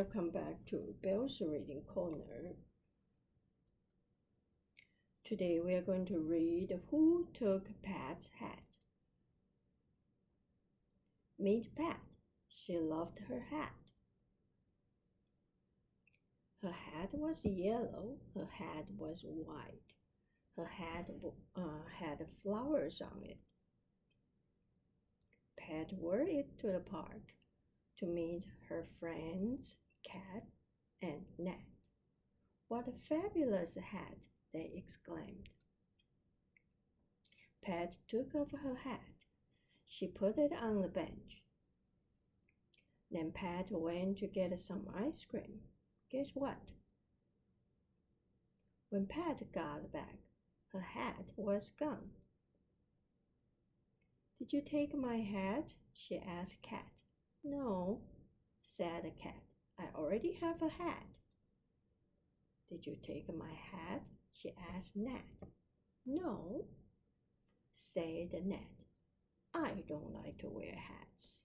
Welcome back to Bill's Reading Corner. Today we are going to read Who Took Pat's Hat? Meet Pat. She loved her hat. Her hat was yellow. Her hat was white. Her hat had flowers on it. Pat wore it to the park to meet her friends Cat and Nat. What a fabulous hat, they exclaimed. Pat took off her hat. She put it on the bench. Then Pat went to get some ice cream. Guess what? When Pat got back, her hat was gone. Did you take my hat? She asked Cat. No, said the cat. I already have a hat. Did you take my hat? She asked Nat. No, said Nat. I don't like to wear hats.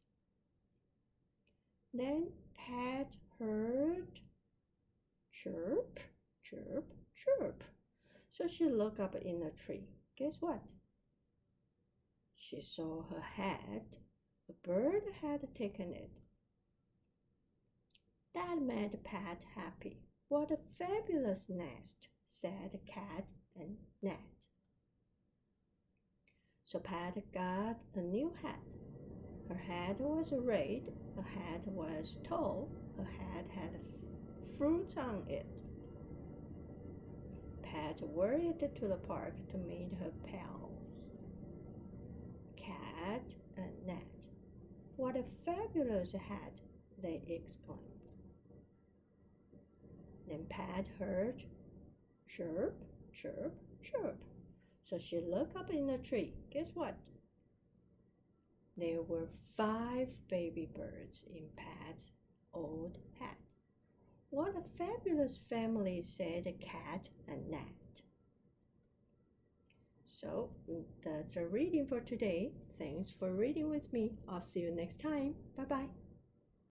Then Pat heard chirp, chirp, chirp. So she looked up in the tree. Guess what? She saw her hat. A bird had taken it. That made Pat happy. What a fabulous nest, said Cat and Nat. So Pat got a new hat. Her hat was red. Her hat was tall. Her hat had fruit on it. Pat wore it to the park to meet her pals, Cat and Nat. What a fabulous hat, they exclaimed. Then Pat heard chirp, chirp, chirp. So she looked up in the tree. Guess what? There were 5 baby birds in Pat's old hat. What a fabulous family, said Cat and Nat. So that's a reading for today. Thanks for reading with me. I'll see you next time. Bye-bye.